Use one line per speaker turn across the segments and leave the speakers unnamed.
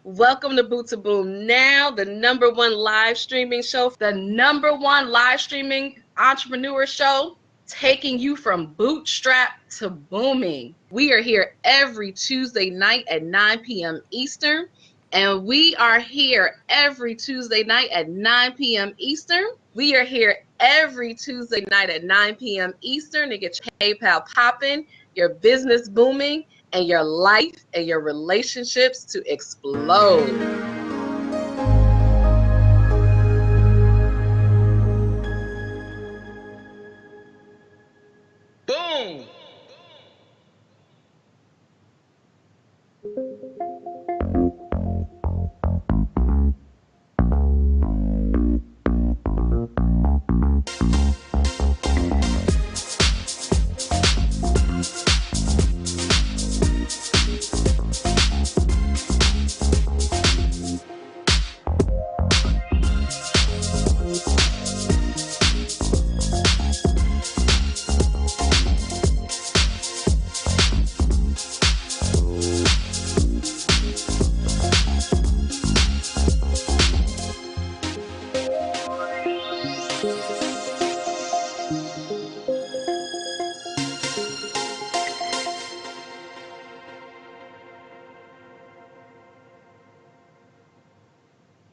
Welcome to Boot2boom Now, the #1 live streaming show, the #1 live streaming entrepreneur show, taking you from bootstrap to booming. We are here every Tuesday night at 9 p.m. Eastern, and we are here every Tuesday night at 9 p.m. Eastern. We are here every Tuesday night at 9 p.m. Eastern to get your PayPal popping, your business booming, and your life and your relationships to explode.
Boom!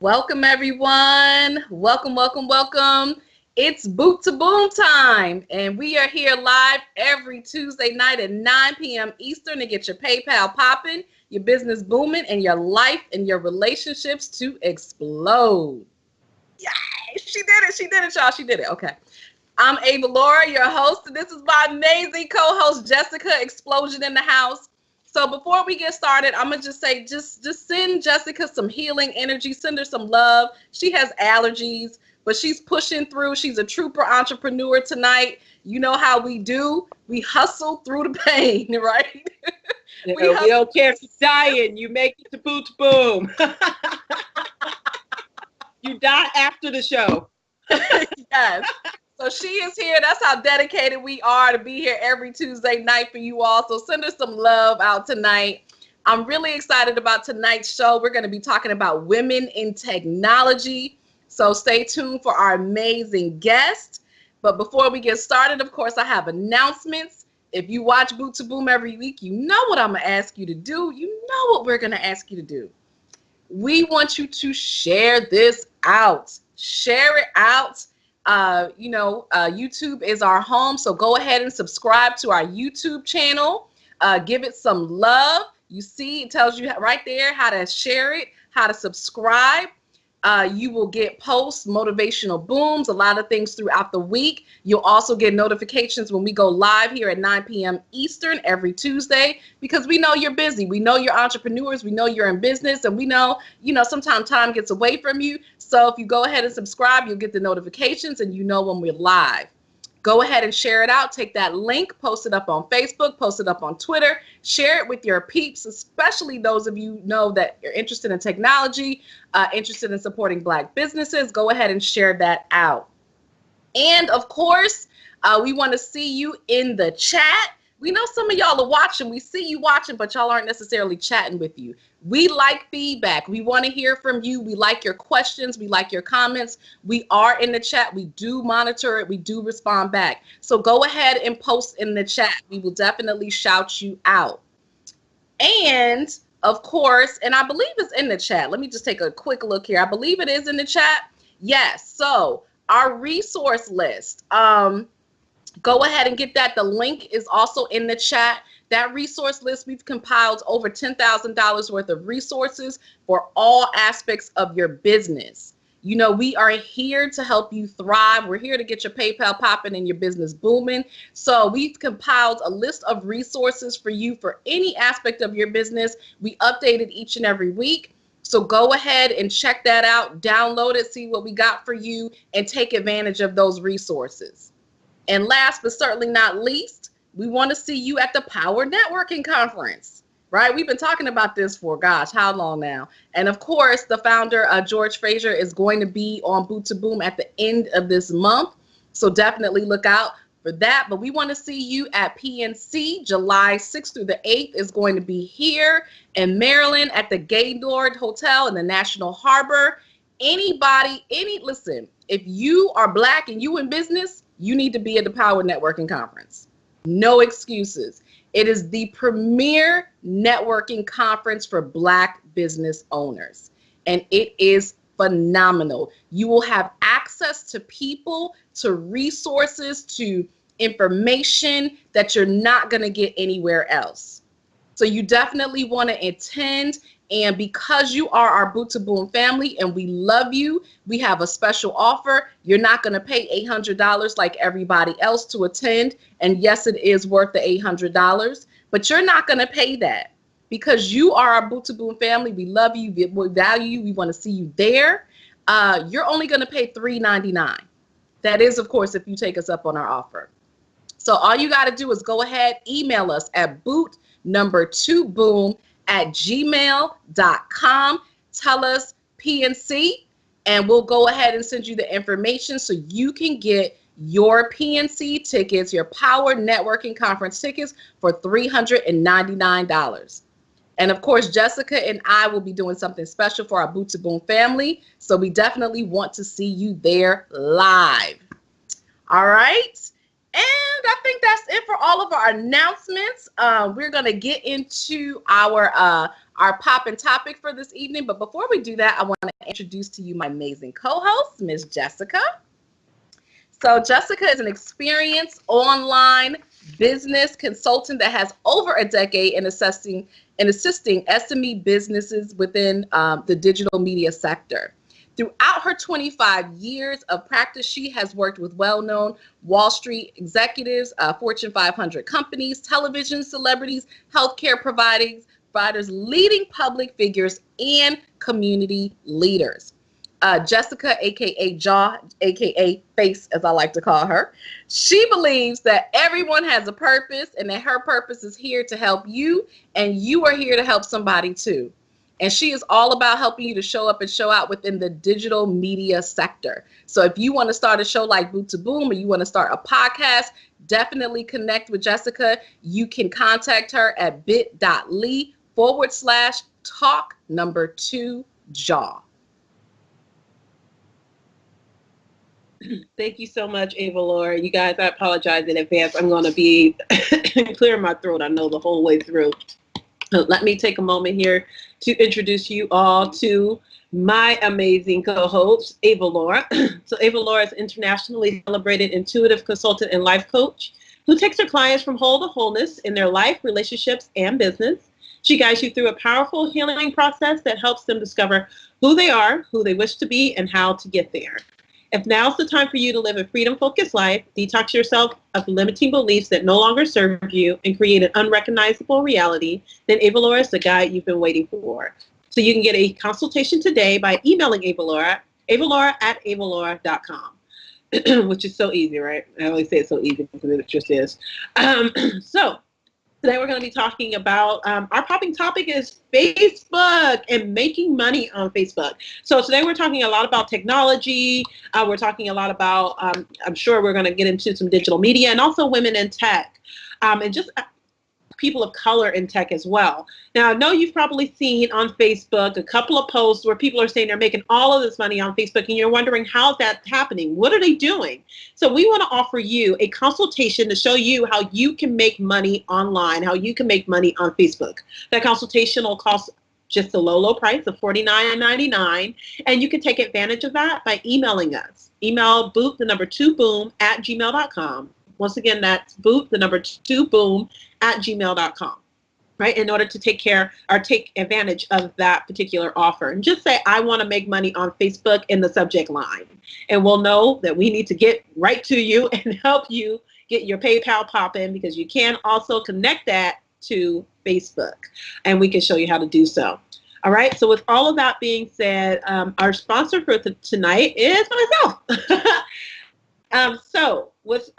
Welcome, everyone. Welcome, welcome, welcome. It's Boot2boom time, and we are here live every Tuesday night at 9 p.m. Eastern to get your PayPal popping, your business booming, and your life and your relationships to explode. Yay! She did it. She did it, y'all. She did it. Okay. I'm Avalaura, your host, and this is my amazing co-host, Jessica, Explosion in the house. So before we get started, I'm going to just say, just send Jessica some healing energy. Send her some love. She has allergies, but she's pushing through. She's a trooper entrepreneur tonight. You know how we do. We hustle through the pain, right?
We don't care if you're dying. You make it to Boot2boom. You die after the show.
Yes. So she is here. That's how dedicated we are to be here every Tuesday night for you all. So send her some love out tonight. I'm really excited about tonight's show. We're going to be talking about women in technology. So stay tuned for our amazing guest. But before we get started, of course, I have announcements. If you watch Boot2boom every week, you know what I'm going to ask you to do. You know what we're going to ask you to do. We want you to share this out. Share it out. YouTube is our home, so go ahead and subscribe to our YouTube channel. Give it some love. You see, it tells you right there how to share it, how to subscribe. You will get posts, motivational booms, a lot of things throughout the week. You'll also get notifications when we go live here at 9 p.m. Eastern every Tuesday, because we know you're busy. We know you're entrepreneurs. We know you're in business, and we know, sometimes time gets away from you. So if you go ahead and subscribe, you'll get the notifications and you know when we're live. Go ahead and share it out. Take that link, post it up on Facebook, post it up on Twitter, share it with your peeps, especially those of you know that you're interested in technology, interested in supporting Black businesses. Go ahead and share that out. And of course, we want to see you in the chat. We know some of y'all are watching. We see you watching, but y'all aren't necessarily chatting with you. We like feedback. We want to hear from you. We like your questions. We like your comments. We are in the chat. We do monitor it. We do respond back. So go ahead and post in the chat. We will definitely shout you out. And of course, and I believe it's in the chat. Let me just take a quick look here. I believe it is in the chat. Yes. So our resource list. Go ahead and get that. The link is also in the chat. That resource list, we've compiled over $10,000 worth of resources for all aspects of your business. You know, we are here to help you thrive. We're here to get your PayPal popping and your business booming. So we've compiled a list of resources for you for any aspect of your business. We update it each and every week. So go ahead and check that out, download it, see what we got for you, and take advantage of those resources. And last but certainly not least, we want to see you at the Power Networking Conference, right? We've been talking about this for, gosh, how long now? And of course, the founder, George Fraser, is going to be on Boot2boom at the end of this month. So definitely look out for that. But we want to see you at PNC. July 6th through the 8th is going to be here in Maryland at the Gaylord Hotel in the National Harbor. Listen, if you are Black and you in business, you need to be at the Power Networking Conference. No excuses. It is the premier networking conference for Black business owners, and it is phenomenal. You will have access to people, to resources, to information that you're not going to get anywhere else. So you definitely want to attend. And because you are our Boot2boom family and we love you, we have a special offer. You're not going to pay $800 like everybody else to attend. And yes, it is worth the $800, but you're not going to pay that because you are our Boot2boom family. We love you. We value you. We want to see you there. You're only going to pay $399. That is, of course, if you take us up on our offer. So all you got to do is go ahead, email us at boot2boom@gmail.com. Tell us PNC, and we'll go ahead and send you the information so you can get your PNC tickets, your Power Networking Conference tickets for $399. And of course, Jessica and I will be doing something special for our Boot2boom family. So we definitely want to see you there live. All right. And I think that's it for all of our announcements. We're going to get into our poppin' topic for this evening. But before we do that, I want to introduce to you my amazing co-host, Miss Jessica. So Jessica is an experienced online business consultant that has over a decade in assisting SME businesses within the digital media sector. Throughout her 25 years of practice, she has worked with well-known Wall Street executives, Fortune 500 companies, television celebrities, healthcare providers, leading public figures, and community leaders. Jessica, aka Jaw, aka Face, as I like to call her, she believes that everyone has a purpose and that her purpose is here to help you, and you are here to help somebody too. And she is all about helping you to show up and show out within the digital media sector. So if you want to start a show like Boot2boom or you want to start a podcast, definitely connect with Jessica. You can contact her at bit.ly/talk2jaw.
Thank you so much, Avalaura. You guys, I apologize in advance. I'm going to be clearing my throat, I know, the whole way through. Let me take a moment here to introduce you all to my amazing co-host, Avalaura. So Avalaura is an internationally celebrated intuitive consultant and life coach who takes her clients from whole to wholeness in their life, relationships, and business. She guides you through a powerful healing process that helps them discover who they are, who they wish to be, and how to get there. If now's the time for you to live a freedom-focused life, detox yourself of limiting beliefs that no longer serve you, and create an unrecognizable reality, then Avalaura is the guide you've been waiting for. So you can get a consultation today by emailing Avalaura, avalaura@avalaura.com, which is so easy, right? I always say it's so easy because it just is. So today we're going to be talking about, our popping topic is Facebook and making money on Facebook. So today we're talking a lot about technology. We're talking a lot about, I'm sure we're going to get into some digital media and also women in tech, and just people of color in tech as well. Now, I know you've probably seen on Facebook a couple of posts where people are saying they're making all of this money on Facebook, and you're wondering how's that happening? What are they doing? So we want to offer you a consultation to show you how you can make money online, how you can make money on Facebook. That consultation will cost just a low price of $49.99, and you can take advantage of that by emailing us. Email boot2boom@gmail.com. Once again, that's boot2boom@gmail.com, right? In order to take advantage of that particular offer. And just say, I want to make money on Facebook in the subject line. And we'll know that we need to get right to you and help you get your PayPal popping, because you can also connect that to Facebook, and we can show you how to do so. All right, so with all of that being said, our sponsor for tonight is myself. So with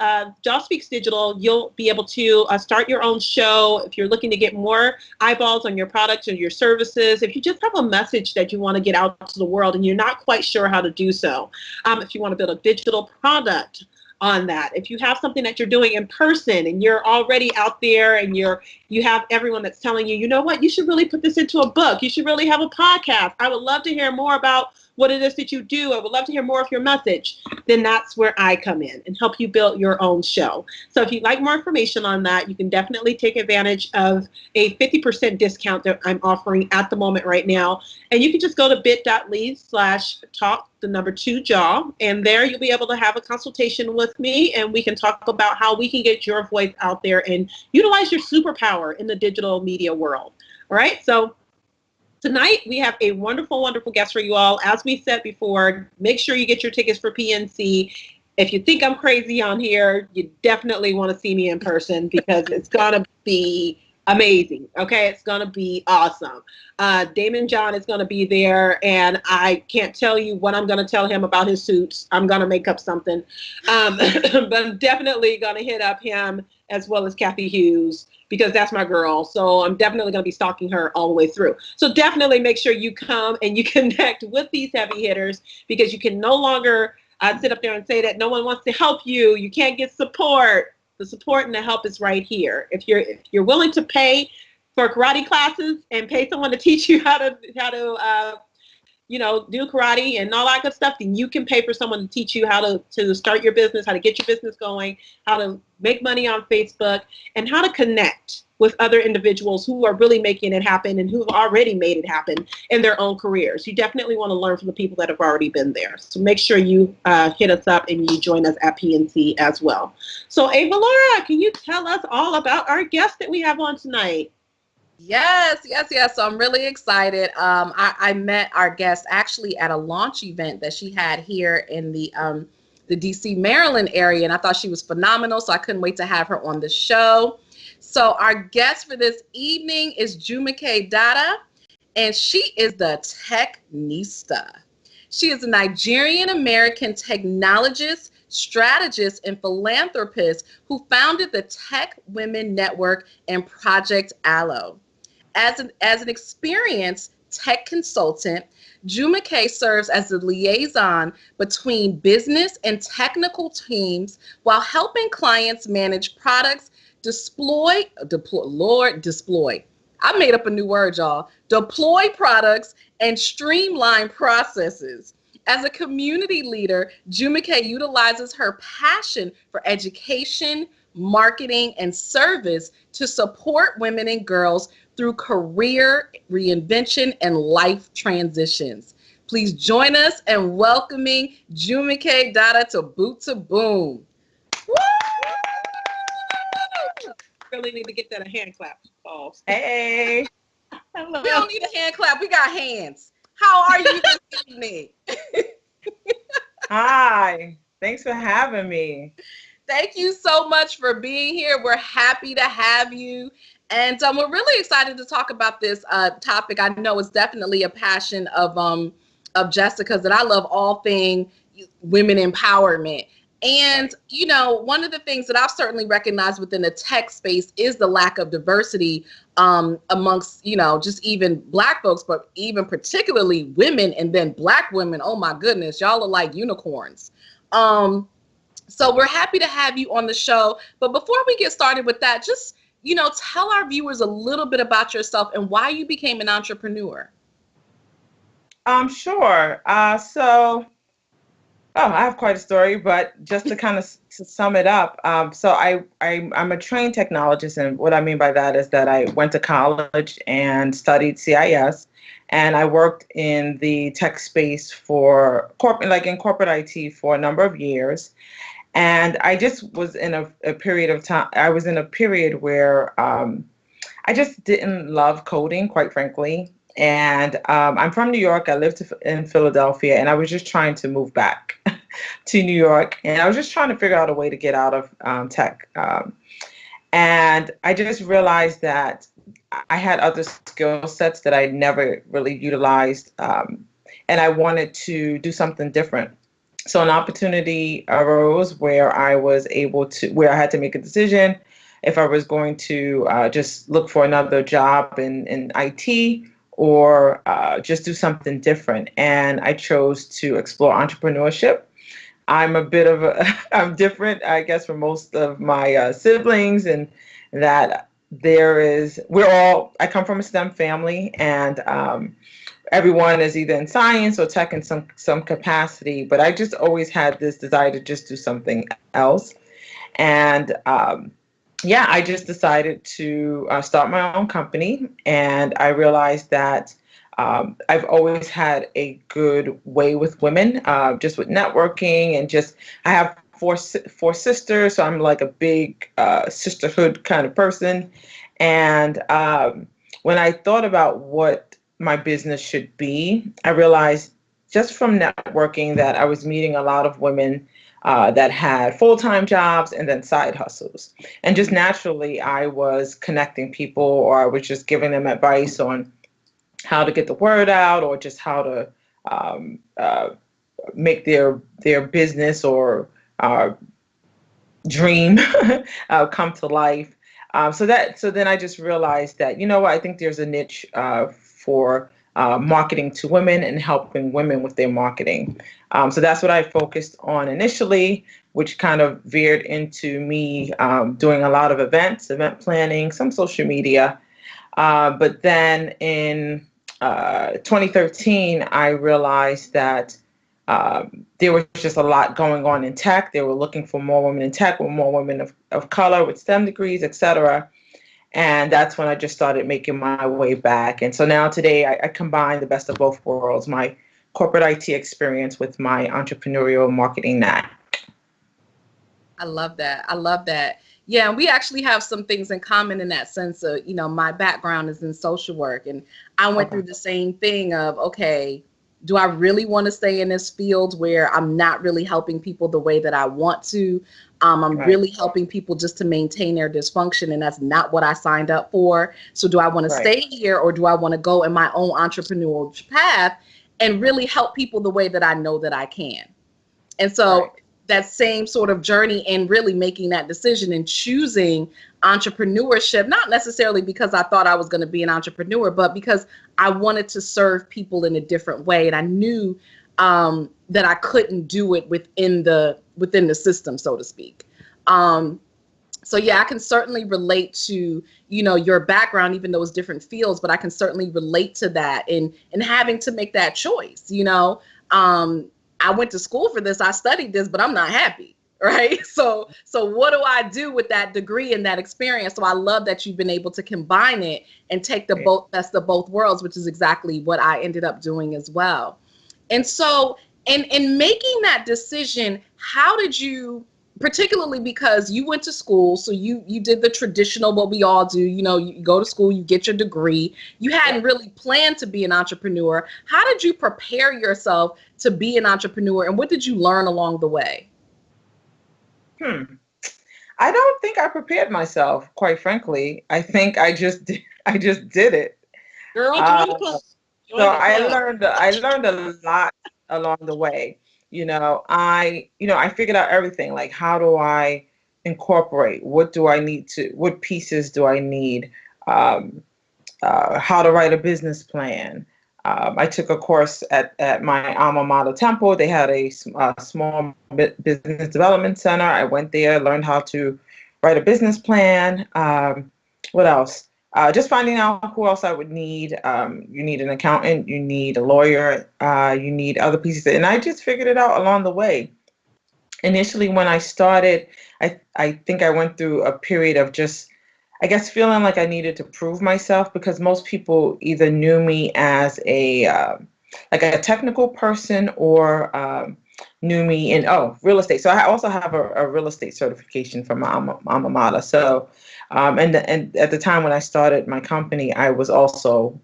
Jaw Speaks Digital, you'll be able to start your own show if you're looking to get more eyeballs on your products or your services. If you just have a message that you want to get out to the world and you're not quite sure how to do so. If you want to build a digital product, on that. If you have something that you're doing in person and you're already out there and you have everyone that's telling you, you know what, you should really put this into a book. You should really have a podcast. I would love to hear more about what it is that you do. I would love to hear more of your message. Then that's where I come in and help you build your own show. So if you'd like more information on that, you can definitely take advantage of a 50% discount that I'm offering at the moment right now. And you can just go to bit.ly/talk2jaw. And there you'll be able to have a consultation with me, and we can talk about how we can get your voice out there and utilize your superpower in the digital media world. All right. So tonight, we have a wonderful, wonderful guest for you all. As we said before, make sure you get your tickets for PNC. If you think I'm crazy on here, you definitely want to see me in person because it's going to be amazing. Okay, it's going to be awesome. Damon John is going to be there, and I can't tell you what I'm going to tell him about his suits. I'm going to make up something. But I'm definitely going to hit up him as well as Kathy Hughes, because that's my girl. So I'm definitely going to be stalking her all the way through. So definitely make sure you come and you connect with these heavy hitters, because you can no longer sit up there and say that no one wants to help you. You can't get support. The support and the help is right here. If you're willing to pay for karate classes and pay someone to teach you how to do karate and all that good stuff, then you can pay for someone to teach you how to start your business, how to get your business going, how to make money on Facebook, and how to connect with other individuals who are really making it happen and who've already made it happen in their own careers. You definitely want to learn from the people that have already been there. So make sure you hit us up and you join us at PNC as well. So Avalaura, can you tell us all about our guest that we have on tonight?
Yes. So I'm really excited. I met our guest actually at a launch event that she had here in the DC, Maryland area, and I thought she was phenomenal, so I couldn't wait to have her on the show. So our guest for this evening is Jumoke Dada, and she is the Technista. She is a Nigerian-American technologist, strategist, and philanthropist who founded the Tech Women Network and Project ALOE. As an experienced tech consultant, Jumoke serves as the liaison between business and technical teams while helping clients manage products, deploy. I made up a new word, y'all. Deploy products and streamline processes. As a community leader, Jumoke utilizes her passion for education, marketing, and service to support women and girls through career reinvention and life transitions. Please join us in welcoming Jumoke Dada to Boot2boom. Woo!
Really need to get that a hand clap. Oh.
Hey.
Hello.
We don't need a hand clap. We got hands. How are you this evening?
Hi. Thanks for having me.
Thank you so much for being here. We're happy to have you. And we're really excited to talk about this topic. I know it's definitely a passion of Jessica's, that I love all things women empowerment. And, you know, one of the things that I've certainly recognized within the tech space is the lack of diversity amongst, you know, just even Black folks, but even particularly women, and then Black women. Oh, my goodness, y'all are like unicorns. So we're happy to have you on the show. But before we get started with that, just, you know, tell our viewers a little bit about yourself and why you became an entrepreneur.
Sure. I have quite a story, but just to kind of sum it up, so I'm a trained technologist, and what I mean by that is that I went to college and studied CIS, and I worked in the tech space for corporate IT for a number of years, and I just was in a period of time. I was in a period where I just didn't love coding, quite frankly. And I'm from New York. I lived in Philadelphia, and I was just trying to move back to New York. And I was just trying to figure out a way to get out of tech. And I just realized that I had other skill sets that I never really utilized. And I wanted to do something different. So an opportunity arose where I had to make a decision if I was going to just look for another job in IT, or just do something different. And I chose to explore entrepreneurship. I'm a bit of a, I'm different, I guess, from most of my siblings, and that I come from a STEM family, and everyone is either in science or tech in some capacity, but I just always had this desire to just do something else. And yeah, I just decided to start my own company, and I realized that I've always had a good way with women, just with networking, and just I have four sisters, so I'm like a big sisterhood kind of person. And when I thought about what my business should be, I realized just from networking that I was meeting a lot of women that had full-time jobs and then side hustles. And just naturally, I was connecting people, or I was just giving them advice on how to get the word out, or just how to make their business or dream come to life. So then I just realized that, you know what, I think there's a niche for marketing to women and helping women with their marketing. So that's what I focused on initially, which kind of veered into me doing a lot of event planning, some social media. But then in 2013, I realized that there was just a lot going on in tech. They were looking for more women in tech, or more women of color with STEM degrees, et cetera. And that's when I just started making my way back. And so now today I combine the best of both worlds, my corporate IT experience with my entrepreneurial marketing knack.
I love that. I love that. Yeah, and we actually have some things in common in that sense of, my background is in social work, and I went through the same thing of, okay, do I really want to stay in this field where I'm not really helping people the way that I want to? I'm really helping people just to maintain their dysfunction, and that's not what I signed up for. So do I want to stay here, or do I want to go in my own entrepreneurial path and really help people the way that I know that I can? And so that same sort of journey, and really making that decision and choosing entrepreneurship, not necessarily because I thought I was going to be an entrepreneur, but because I wanted to serve people in a different way. And I knew that I couldn't do it within the system, so to speak. So yeah, I can certainly relate to, your background, even though it's different fields, but I can certainly relate to that and having to make that choice. I went to school for this, I studied this, but I'm not happy, right? So what do I do with that degree and that experience? So I love that you've been able to combine it and take the best of both worlds, which is exactly what I ended up doing as well. And so in making that decision, how did you, particularly because you went to school, so you did the traditional, what we all do, you go to school, you get your degree, you hadn't really planned to be an entrepreneur. How did you prepare yourself to be an entrepreneur, and what did you learn along the way?
I don't think I prepared myself, quite frankly. I think I just did it.
Girl,
so I learned a lot along the way. I figured out everything, like, how do I incorporate? What do I need to, what pieces do I need? How to write a business plan. I took a course at my alma mater, Temple. They had a small business development center. I went there, learned how to write a business plan. What else? Just finding out who else I would need. You need an accountant, you need a lawyer, you need other pieces. And I just figured it out along the way. Initially, when I started, I think I went through a period of just, I guess, feeling like I needed to prove myself, because most people either knew me as a technical person, or knew me in real estate. So I also have a real estate certification from my alma mater. So and at the time when I started my company, I was also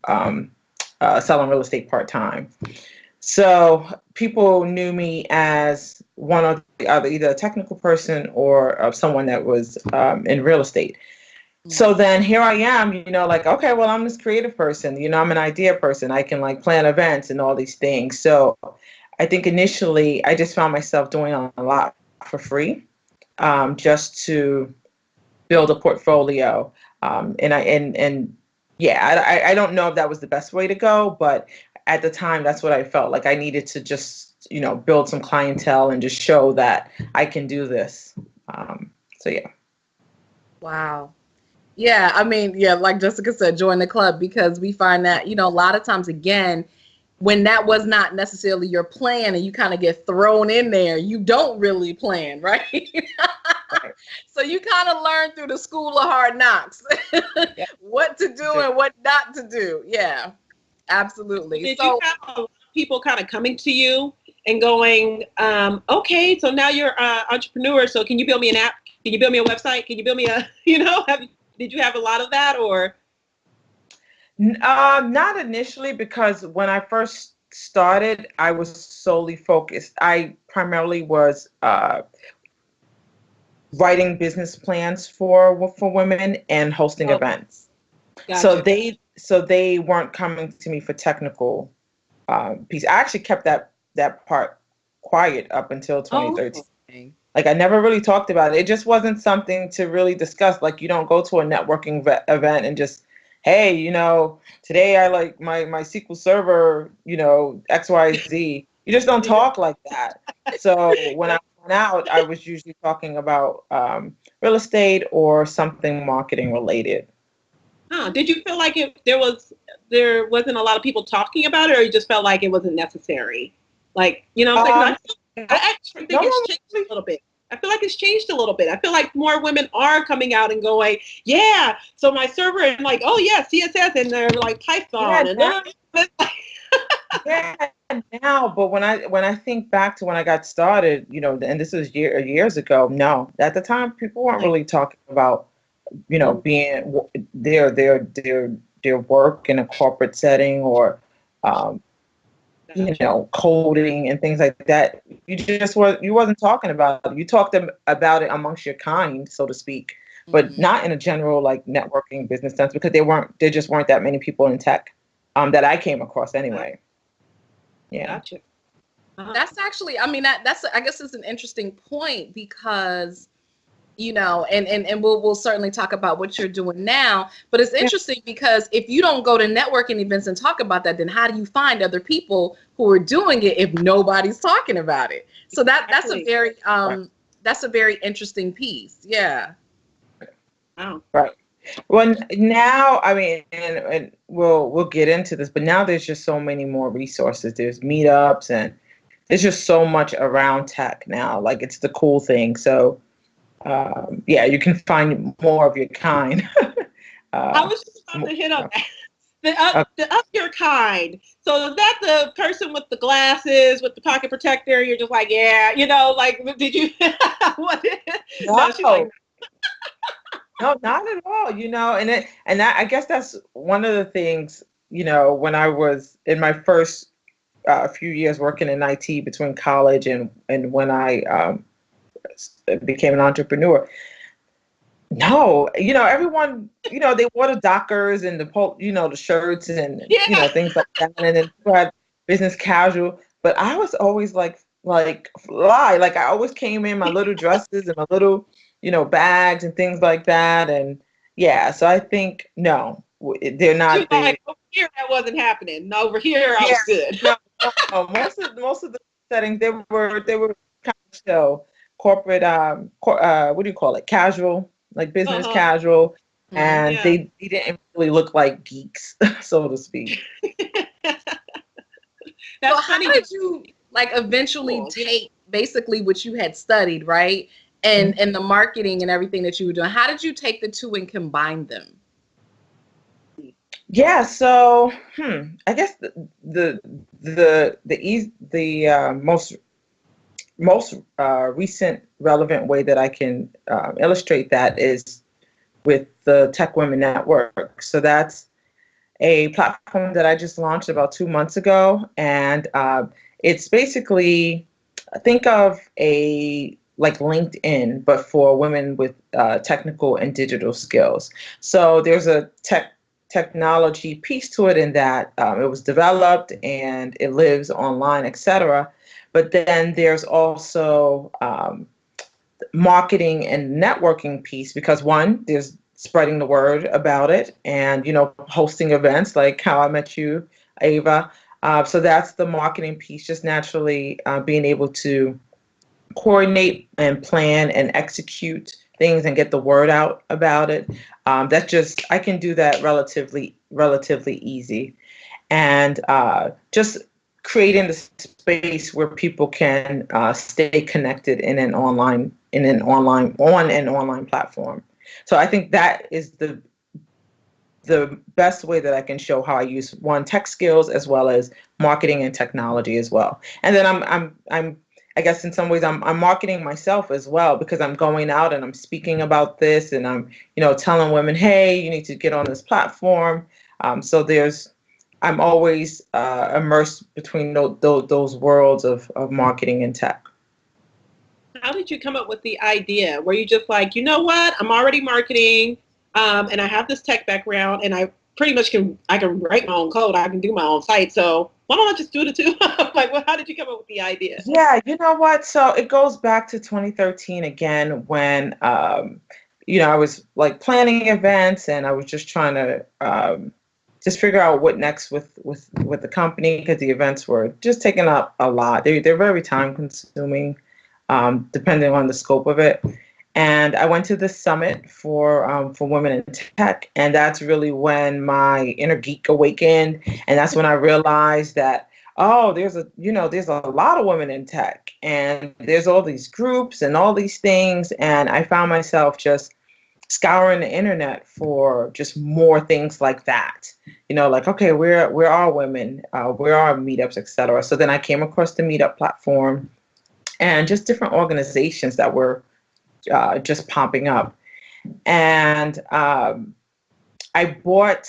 selling real estate part-time. So people knew me as one or the other, either a technical person or someone that was in real estate. So then here I am, okay, well, I'm this creative person, I'm an idea person. I can plan events and all these things. So I think initially I just found myself doing a lot for free, just to build a portfolio. I don't know if that was the best way to go, but at the time, that's what I felt like. I needed to just build some clientele and just show that I can do this. So yeah.
Wow. Yeah, I mean, yeah, like Jessica said, join the club, because we find that, a lot of times, again, when that was not necessarily your plan and you kind of get thrown in there, you don't really plan, right?
Right.
So you kind of learn through the school of hard knocks what to do and what not to do. Yeah, absolutely.
Did you have a lot of people kind of coming to you and going, okay, so now you're an entrepreneur, so can you build me an app? Can you build me a website? Can you build me a, did you have a lot of that, or?
Not initially, because when I first started, I was solely focused. I primarily was writing business plans for women and hosting events.
Gotcha.
So they weren't coming to me for technical piece. I actually kept that part quiet up until 2013.
Oh.
Like, I never really talked about it. It just wasn't something to really discuss. Like, you don't go to a networking event and just, hey, today I like my SQL Server, XYZ. You just don't talk like that. So when I went out, I was usually talking about real estate or something marketing related.
Did you feel like there wasn't a lot of people talking about it, or you just felt like it wasn't necessary? Like, I actually think it's changed a little bit. I feel like it's changed a little bit. I feel like more women are coming out and going, yeah, so my server, and like, oh yeah, CSS, and they're like Python.
Yeah, now, but when I think back to when I got started, and this was years ago, no, at the time people weren't really talking about, being their work in a corporate setting, or coding and things like that. You wasn't talking about it. You talked about it amongst your kind, so to speak, but not in a general like networking business sense, because there just weren't that many people in tech that I came across anyway. Yeah.
Gotcha.
That's actually, I mean, that's I guess it's an interesting point, because and we'll certainly talk about what you're doing now, but it's interesting because if you don't go to networking events and talk about that, then how do you find other people who are doing it if nobody's talking about it? So that's a very interesting piece. Yeah.
Wow.
Right. Well, now, I mean, and we'll get into this, but now there's just so many more resources. There's meetups, and there's just so much around tech now. Like, it's the cool thing. So, you can find more of your kind.
I was just about to hit on that. The of your kind. So is that the person with the glasses, with the pocket protector? You're just like, yeah, like, did you? What? No, she's like,
no, not at all. I guess that's one of the things. When I was in my first few years working in IT between college and when I became an entrepreneur. No, everyone, they wore the Dockers and the shirts and things like that, and then people had business casual. But I was always like fly. Like, I always came in my little dresses and my little bags and things like that. And yeah, so I think no, they're not.
Like, over here that wasn't happening. No, over here I was good.
No, most of the settings they were kind of chill. Corporate, what do you call it? Casual, like business casual, and they didn't really look like geeks, so to speak.
So how did you eventually take basically what you had studied, right, and the marketing and everything that you were doing? How did you take the two and combine them?
Yeah, so I guess the most recent relevant way that I can illustrate that is with the Tech Women Network. So that's a platform that I just launched about 2 months ago, and it's basically, think of like LinkedIn, but for women with technical and digital skills. So there's a technology piece to it in that it was developed and it lives online, etc. But then there's also marketing and networking piece, because one, there's spreading the word about it and, hosting events like how I met you, Ava. So that's the marketing piece, just naturally being able to coordinate and plan and execute things and get the word out about it. I can do that relatively easy. And just creating the space where people can stay connected in an online platform. So I think that is the best way that I can show how I use tech skills as well as marketing and technology as well. And then I guess in some ways I'm marketing myself as well, because I'm going out and I'm speaking about this, and I'm telling women, hey, you need to get on this platform. So I'm always immersed between those worlds of marketing and tech.
How did you come up with the idea? Were you just like, you know what, I'm already marketing, and I have this tech background, and I pretty much can write my own code, I can do my own site, so why don't I just do the two? Like, well, how did you come up with the idea?
Yeah, you know what? So it goes back to 2013 again, when I was like planning events, and I was just trying to just figure out what next with the company, because the events were just taking up a lot. They're very time consuming, depending on the scope of it. And I went to the summit for women in tech, and that's really when my inner geek awakened, and that's when I realized that, oh, there's a lot of women in tech, and there's all these groups and all these things, and I found myself just scouring the internet for just more things like that. Like, okay, where are women? Where are meetups, etc. So then I came across the meetup platform, and just different organizations that were just popping up. And I bought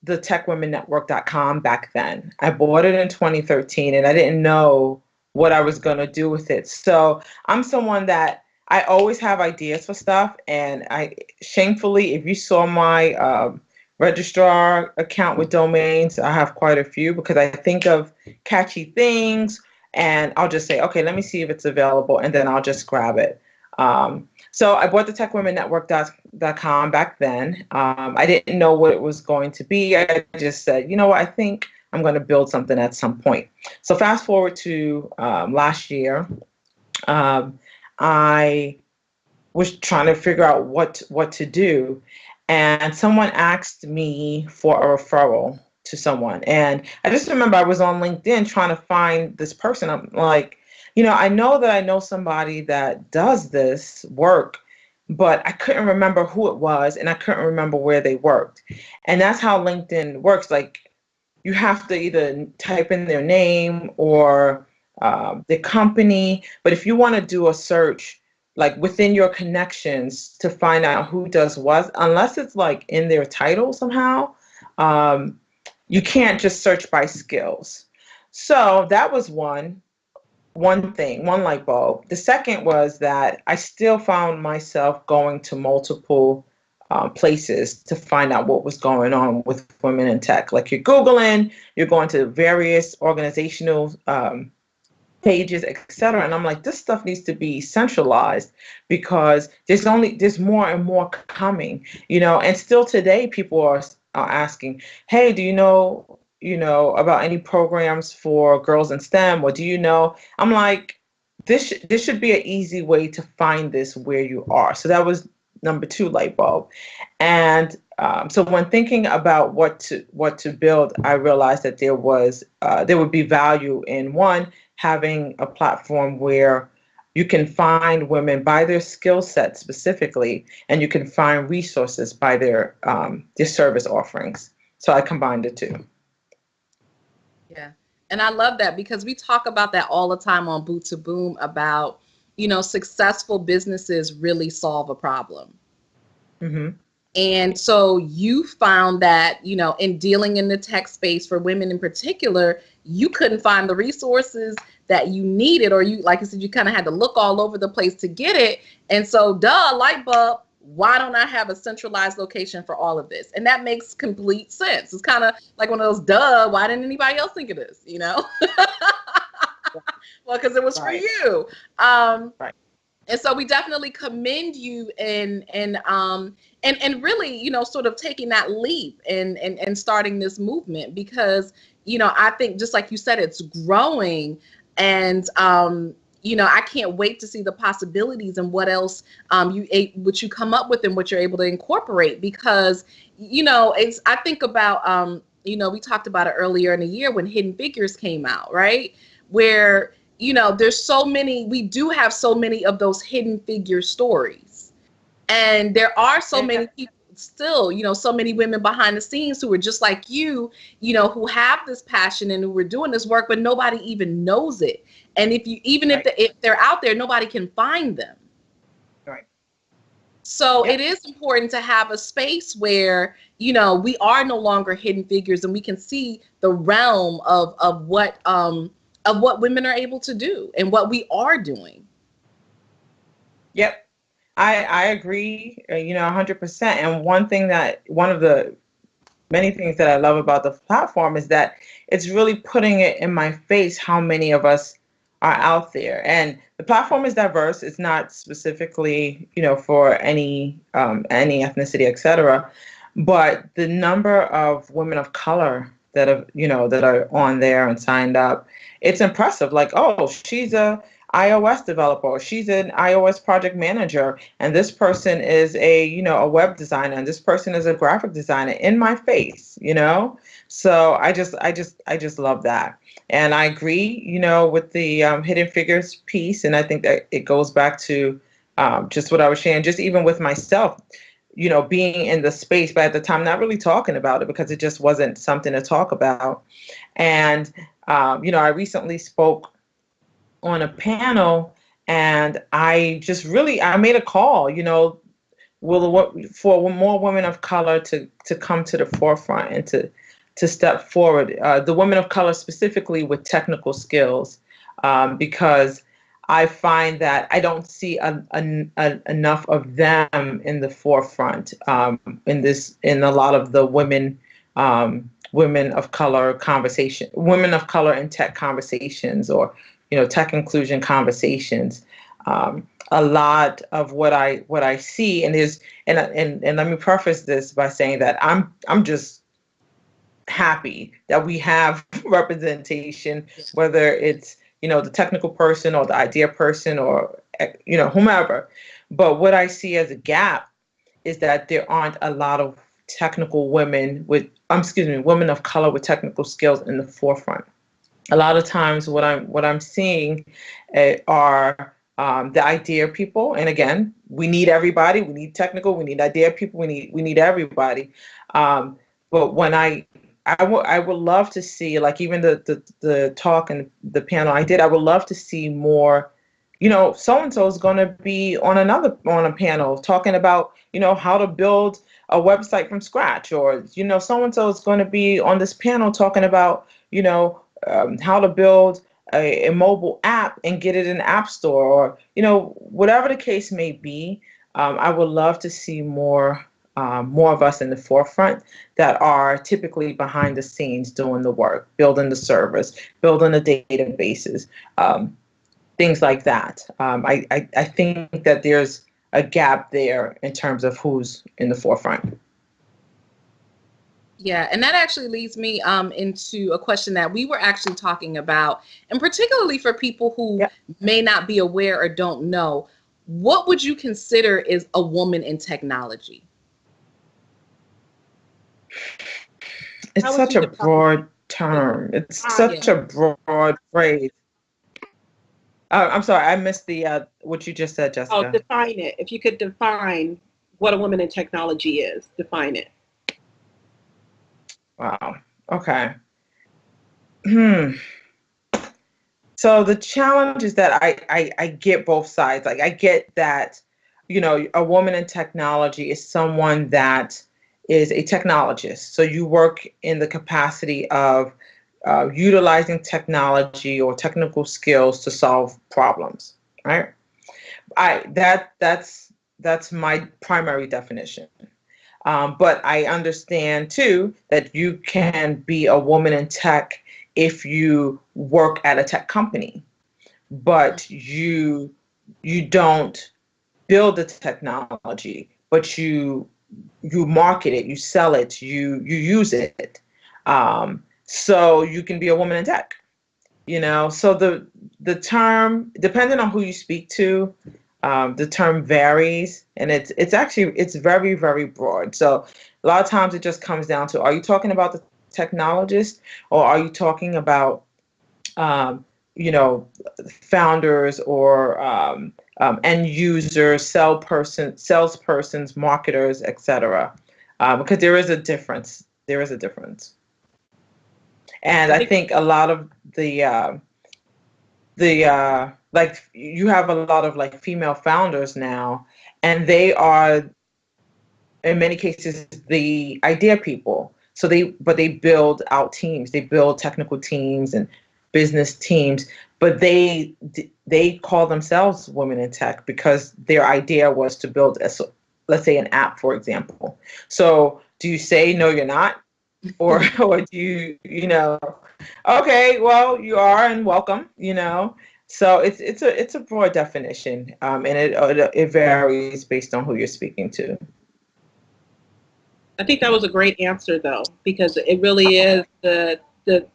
the techwomennetwork.com back then. I bought it in 2013, and I didn't know what I was going to do with it. So I'm someone that I always have ideas for stuff. And shamefully, if you saw my registrar account with domains, I have quite a few, because I think of catchy things and I'll just say, okay, let me see if it's available, and then I'll just grab it. So I bought the techwomennetwork.com back then. I didn't know what it was going to be. I just said, what, I think I'm going to build something at some point. So fast forward to last year, I was trying to figure out what to do, and someone asked me for a referral to someone. And I just remember I was on LinkedIn trying to find this person. I'm like, I know that I know somebody that does this work, but I couldn't remember who it was, and I couldn't remember where they worked. And that's how LinkedIn works. Like, you have to either type in their name or the company. But if you want to do a search, like within your connections, to find out who does what, unless it's like in their title somehow, you can't just search by skills. So that was one thing, one light bulb. The second was that I still found myself going to multiple places to find out what was going on with women in tech. Like, you're Googling, you're going to various organizational pages, etc. And I'm like, this stuff needs to be centralized, because there's more and more coming, and still today people are asking, hey, do you know about any programs for girls in STEM, or do you know? I'm like, this should be an easy way to find this where you are. So that was number 2 light bulb. And so when thinking about what to build, I realized that there would be value in, one, having a platform where you can find women by their skill set specifically, and you can find resources by their service offerings. So I combined the two.
Yeah. And I love that, because we talk about that all the time on Boot2boom about, successful businesses really solve a problem.
Mm-hmm.
And so you found that, in dealing in the tech space for women in particular, you couldn't find the resources that you needed, or you, like I said, you kind of had to look all over the place to get it. And so, light bulb, why don't I have a centralized location for all of this? And that makes complete sense. It's kind of like one of those, why didn't anybody else think of this, Well, because it was
right.
for you.
Right.
And so we definitely commend you and really, you know, sort of taking that leap and starting this movement, because, you know, I think just like you said, it's growing, and you know, I can't wait to see the possibilities and what else what you come up with and what you're able to incorporate, because, you know, I think about you know, we talked about it earlier in the year when Hidden Figures came out, right? Where, you know, we do have so many of those hidden figure stories. And there are so many people still, you know, so many women behind the scenes who are just like you know, who have this passion and who are doing this work, but nobody even knows it. And if they're out there, nobody can find them.
Right.
So it is important to have a space where, you know, we are no longer hidden figures, and we can see the realm of what women are able to do and what we are doing.
Yep. I agree, you know, 100%. And one of the many things that I love about the platform is that it's really putting it in my face how many of us are out there. And the platform is diverse. It's not specifically, you know, for any ethnicity, etc. But the number of women of color that are on there and signed up, it's impressive. Like, oh, she's a iOS developer, or she's an iOS project manager, and this person is a web designer, and this person is a graphic designer, in my face, you know. So I just love that. And I agree, you know, with the Hidden Figures piece, and I think that it goes back to just what I was sharing, just even with myself, you know, being in the space, but at the time not really talking about it because it just wasn't something to talk about. And you know, I recently spoke on a panel, and I made a call, you know, for more women of color to come to the forefront and to step forward. The women of color specifically with technical skills, because I find that I don't see enough of them in the forefront in a lot of the women of color women of color in tech conversations, or, you know, tech inclusion conversations. A lot of what I see, and let me preface this by saying that I'm just happy that we have representation, whether it's, you know, the technical person or the idea person, or, you know, whomever. But what I see as a gap is that there aren't a lot of women of color with technical skills in the forefront. A lot of times what I'm seeing are the idea people. And again, we need everybody. We need technical, we need idea people, we need everybody. But when I would love to see, like, even the talk and the panel I did, I would love to see more, you know, so-and-so is going to be on a panel talking about, you know, how to build a website from scratch, or, you know, so-and-so is going to be on this panel talking about, you know, how to build a mobile app and get it in the App Store, or, you know, whatever the case may be. I would love to see more of us in the forefront that are typically behind the scenes doing the work, building the servers, building the databases, things like that. I think that there's a gap there in terms of who's in the forefront.
Yeah, and that actually leads me into a question that we were actually talking about, and particularly for people who may not be aware or don't know, what would you consider is a woman in technology?
It's such a broad term. It's such a broad phrase. I'm sorry, I missed the what you just said, Jessica.
Oh, define it. If you could define what a woman in technology is, define it.
Wow. Okay. So the challenge is that I get both sides. Like, I get that, you know, a woman in technology is someone that is a technologist. So you work in the capacity of utilizing technology or technical skills to solve problems, right? That's my primary definition. But I understand too that you can be a woman in tech if you work at a tech company, but you you don't build the technology, but you market it, you sell it, you use it. So you can be a woman in tech. So the term, depending on who you speak to, the term varies, and it's very, very broad. So a lot of times it just comes down to, are you talking about the technologist, or are you talking about founders, or end users, salespersons, marketers, etc. Because there is a difference. There is a difference. And I think a lot of the like, you have a lot of like female founders now, and they are in many cases the idea people. So they build out teams. They build technical teams and business teams, but they call themselves women in tech because their idea was to build let's say an app, for example. So do you say no, you're not? Or do you, okay, well, you are, and welcome, So it's a broad definition, and it varies based on who you're speaking to.
I think that was a great answer, though, because it really is the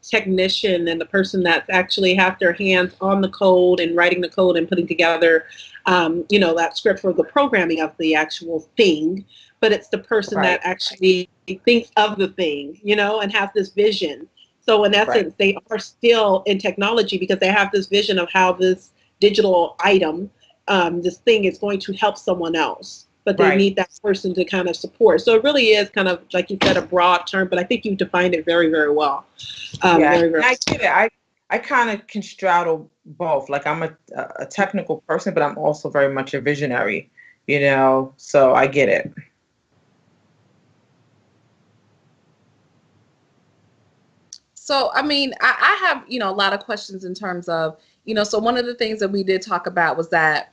technician and the person that actually has their hands on the code and writing the code and putting together, that script for the programming of the actual thing. But it's the person that actually thinks of the thing, and has this vision. So in essence, they are still in technology because they have this vision of how this digital item, this thing is going to help someone else. But they need that person to kind of support. So it really is kind of, like you said, a broad term, but I think you defined it very, very well.
Very, very I get it. I kind of can straddle both. Like, I'm a technical person, but I'm also very much a visionary, so I get it.
So, I mean, I have, a lot of questions in terms of, so one of the things that we did talk about was that,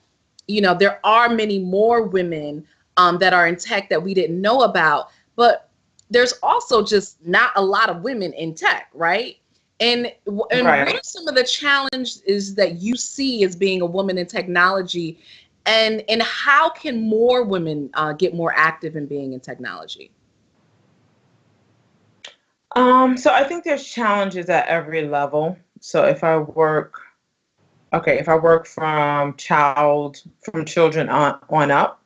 there are many more women that are in tech that we didn't know about, but there's also just not a lot of women in tech, right? And what are some of the challenges that you see as being a woman in technology, and how can more women get more active in being in technology?
So I think there's challenges at every level. So if I work from children on up,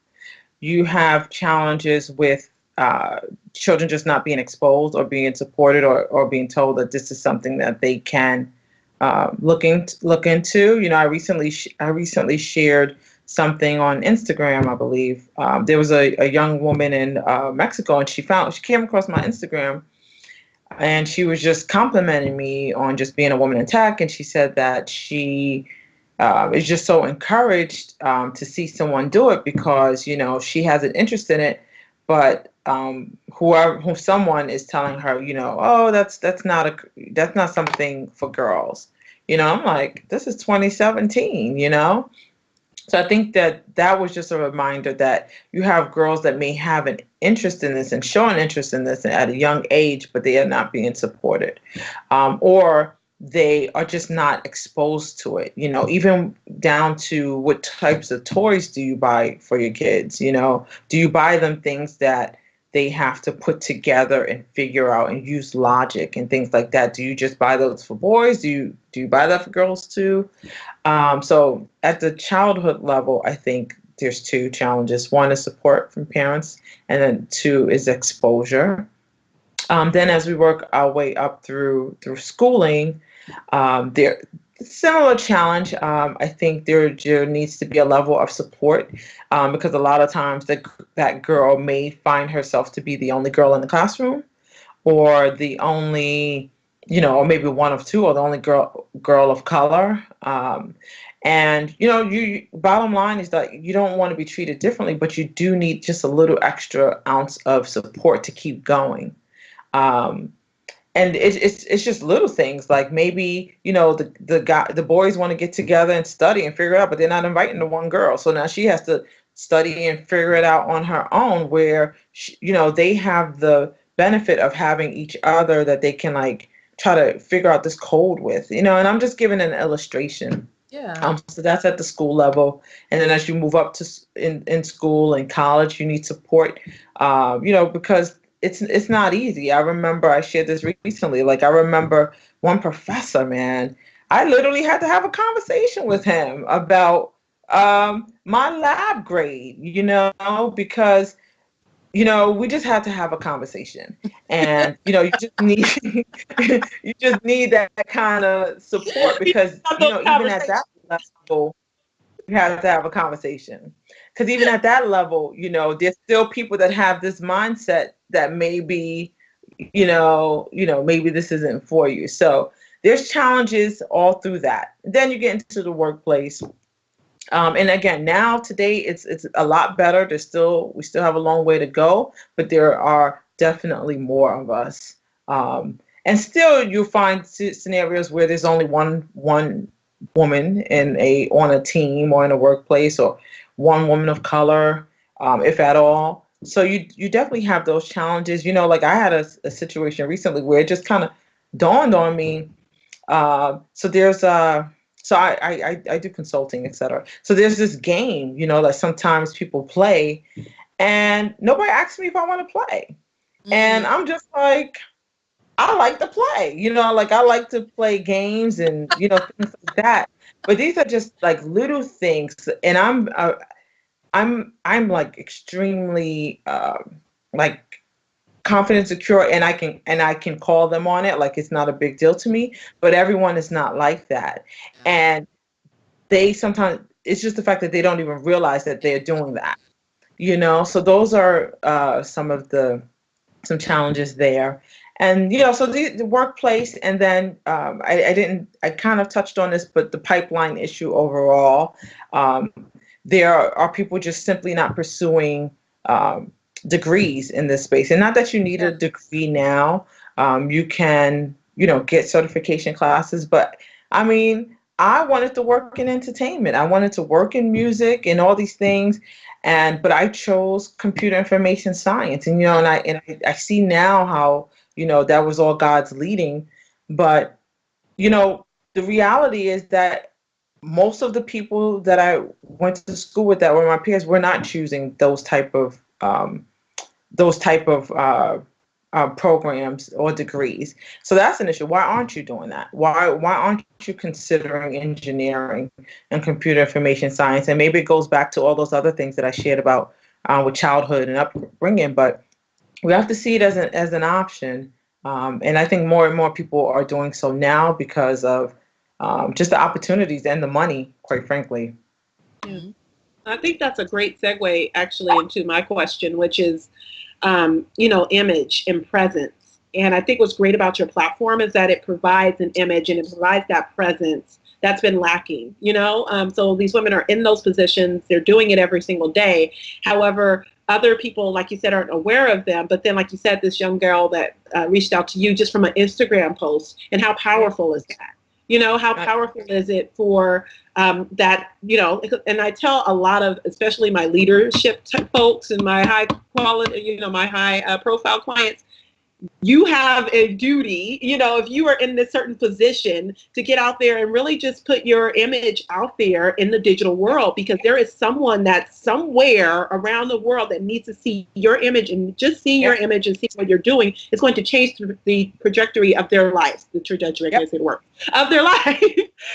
you have challenges with children just not being exposed or being supported, or being told that this is something that they can look into. I recently shared something on Instagram, I believe. There was a young woman in Mexico, and she came across my Instagram, and she was just complimenting me on just being a woman in tech. And she said that she is just so encouraged to see someone do it because, she has an interest in it. But someone is telling her, oh, that's not something for girls. I'm like, this is 2017, So I think that was just a reminder that you have girls that may have an interest in this and show an interest in this at a young age, but they are not being supported, or they are just not exposed to it. Even down to what types of toys do you buy for your kids? Do you buy them things that they have to put together and figure out and use logic and things like that? Do you just buy those for boys? Do you buy that for girls too? So at the childhood level, I think there's two challenges. One is support from parents, and then two is exposure. Then as we work our way up through schooling, there similar challenge. I think there needs to be a level of support because a lot of times that girl may find herself to be the only girl in the classroom, or the only, or maybe one of two, or the only girl of color. And you bottom line is that you don't want to be treated differently, but you do need just a little extra ounce of support to keep going. And it's just little things, like maybe, the boys want to get together and study and figure it out, but they're not inviting the one girl. So now she has to study and figure it out on her own, where, they have the benefit of having each other that they can like try to figure out this code with, and I'm just giving an illustration.
Yeah.
So that's at the school level. And then as you move up to in school and college, you need support, because it's not easy. I remember I shared this recently. Like, I remember one professor, man, I literally had to have a conversation with him about my lab grade, because we just had to have a conversation. And, you just need you just need that kind of support, because, even at that level, you have to have a conversation. Because even at that level, there's still people that have this mindset that maybe, maybe this isn't for you. So there's challenges all through that. Then you get into the workplace. And again, now today it's a lot better. We still have a long way to go, but there are definitely more of us. And still, you'll find scenarios where there's only one woman on a team or in a workplace, or one woman of color, if at all. So you definitely have those challenges. Like, I had a situation recently where it just kind of dawned on me. So there's So I do consulting, etc. So there's this game, that sometimes people play, and nobody asks me if I want to play. Mm-hmm. And I'm just like, I like to play, like, I like to play games and, things like that. But these are just like little things. And I'm like extremely like confident, secure, and I can call them on it. Like, it's not a big deal to me, but everyone is not like that. And they sometimes, it's just the fact that they don't even realize that they're doing that, so those are some challenges there. And, so the workplace, and then I kind of touched on this, but the pipeline issue overall, there are people just simply not pursuing degrees in this space. And not that you need a degree now. You can, get certification classes, but I mean, I wanted to work in entertainment. I wanted to work in music and all these things. But I chose computer information science. And, and I see now how, that was all God's leading. But, the reality is that most of the people that I went to school with that were my peers were not choosing those type of programs or degrees. So that's an issue. Why aren't you doing that? Why aren't you considering engineering and computer information science? And maybe it goes back to all those other things that I shared about with childhood and upbringing, but we have to see it as an option. And I think more and more people are doing so now because of just the opportunities and the money, quite frankly.
Yeah. I think that's a great segue actually into my question, which is, image and presence. And I think what's great about your platform is that it provides an image and it provides that presence that's been lacking, So these women are in those positions. They're doing it every single day. However, other people, like you said, aren't aware of them. But then, like you said, this young girl that reached out to you just from an Instagram post, and how powerful is that? How powerful is it for that, and I tell a lot of, especially my leadership type folks and my high quality, my high profile clients, you have a duty, if you are in this certain position, to get out there and really just put your image out there in the digital world, because there is someone that's somewhere around the world that needs to see your image, and just seeing your image and seeing what you're doing is going to change the trajectory of their life, of their life.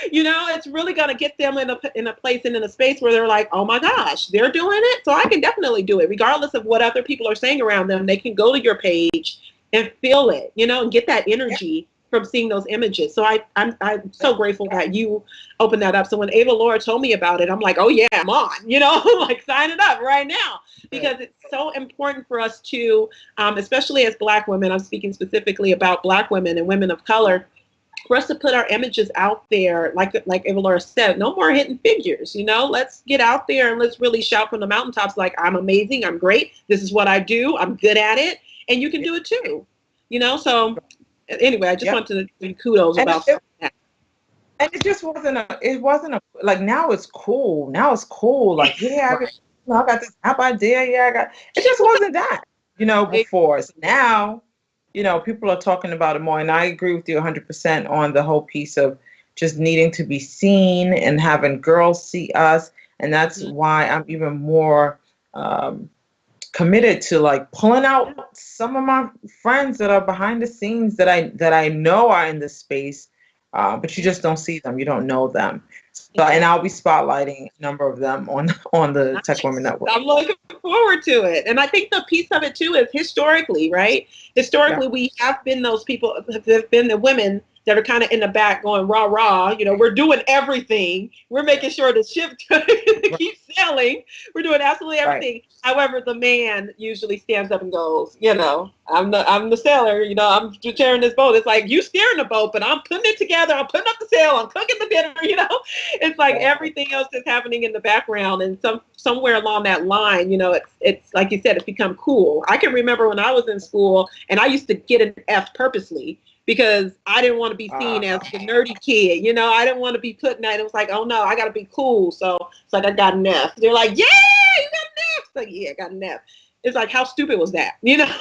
It's really going to get them in a place and in a space where they're like, oh my gosh, they're doing it, so I can definitely do it. Regardless of what other people are saying around them, they can go to your page and feel it, and get that energy from seeing those images. So I'm so grateful that you opened that up. So when Avalaura told me about it, I'm like, oh yeah, I'm on, like, sign it up right now, because it's so important for us to, especially as Black women, I'm speaking specifically about Black women and women of color, for us to put our images out there, like Avalaura said, no more hidden figures, let's get out there and let's really shout from the mountaintops, like, I'm amazing, I'm great, this is what I do, I'm good at it. And you can do it too, So anyway, I just wanted to give you kudos about that.
And it just wasn't like, now it's cool. Now it's cool. Like, yeah, I got this app idea. Yeah, it just wasn't that, before. So now, people are talking about it more. And I agree with you 100% on the whole piece of just needing to be seen and having girls see us. And that's why I'm even more committed to like pulling out some of my friends that are behind the scenes that I know are in this space, but you just don't see them. You don't know them. So, and I'll be spotlighting a number of them on the Tech Women Network.
I'm looking forward to it. And I think the piece of it too is historically, right? Historically, we have been those people, have been the women that are kind of in the back going rah rah. You know, we're doing everything. We're making sure the ship keeps sailing. We're doing absolutely everything. Right. However, the man usually stands up and goes, you know, I'm the sailor. You know, I'm steering this boat. It's like you steering the boat, but I'm putting it together. I'm putting up the sail. I'm cooking the dinner. You know, it's like everything else is happening in the background. And somewhere along that line, you know, it's like you said, it's become cool. I can remember when I was in school and I used to get an F purposely, because I didn't want to be seen as the nerdy kid. You know, I didn't want to be put in that. It was like, oh no, I got to be cool. So it's like, I got an F. They're like, yeah, you got an F. It's like, yeah, I got an F. It's like, how stupid was that? You know,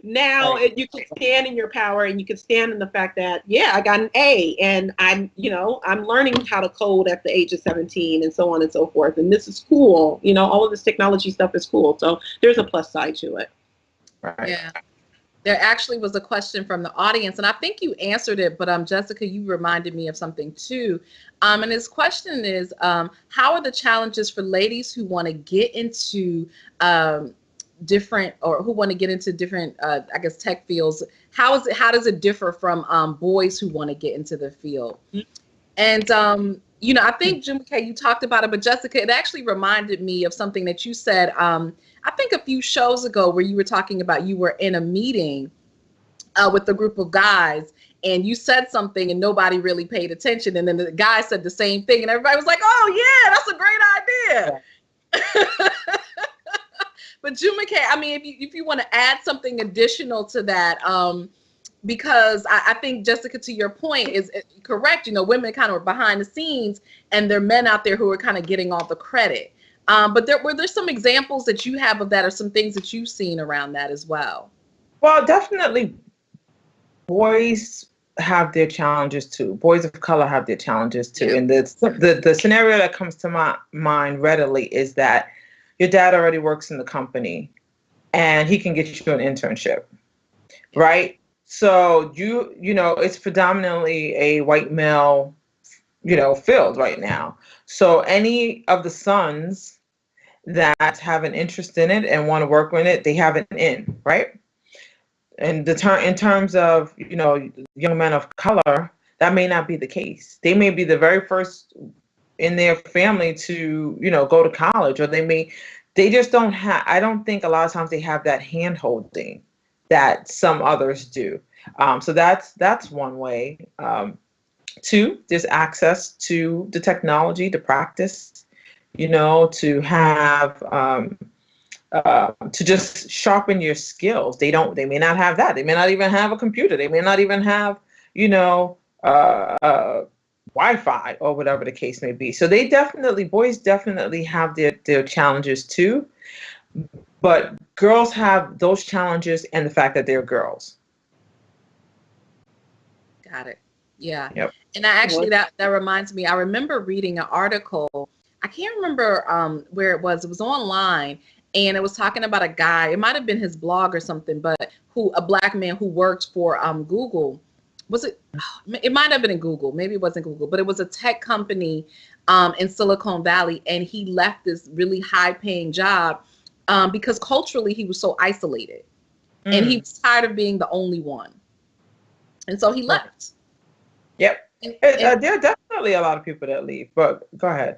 now you can stand in your power and you can stand in the fact that, yeah, I got an A and I'm learning how to code at the age of 17 and so on and so forth. And this is cool. You know, all of this technology stuff is cool. So there's a plus side to it.
Right.
Yeah. There actually was a question from the audience, and I think you answered it, but Jessica, you reminded me of something too. And his question is, how are the challenges for ladies who want to get into different, I guess, tech fields? How does it differ from boys who want to get into the field? And you know, I think Jumoke, you talked about it, but Jessica, it actually reminded me of something that you said, I think a few shows ago, where you were talking about you were in a meeting with a group of guys and you said something and nobody really paid attention. And then the guy said the same thing and everybody was like, oh yeah, that's a great idea. But Jumoke, I mean, if you want to add something additional to that, because I think, Jessica, to your point, is correct. You know, women kind of are behind the scenes and there are men out there who are kind of getting all the credit. But were there some examples that you have of that, or some things that you've seen around that as well?
Well, definitely boys have their challenges too. Boys of color have their challenges too. Yeah. And the scenario that comes to my mind readily is that your dad already works in the company and he can get you an internship, right? So you know, it's predominantly a white male, you know, field right now. So any of the sons that have an interest in it and want to work on it, they have an in, right? And in terms of, you know, young men of color, that may not be the case. They may be the very first in their family to, you know, go to college, or they just don't have, I don't think a lot of times they have that hand holding that some others do. So that's one way. Two, there's access to the technology, to practice, you know, to have, to just sharpen your skills. They may not have that. They may not even have a computer. They may not even have, you know, Wi-Fi or whatever the case may be. So boys definitely have their challenges too, but girls have those challenges and the fact that they're girls.
Got it. Yeah.
Yep.
And that reminds me, I remember reading an article. I can't remember where it was. It was online, and it was talking about a guy. It might have been his blog or something, but a black man who worked for Google. Was it? It might have been in Google. Maybe it wasn't Google, but it was a tech company in Silicon Valley, and he left this really high-paying job because culturally he was so isolated, and he was tired of being the only one, and so he left.
Yep. There are definitely a lot of people that leave, but go ahead.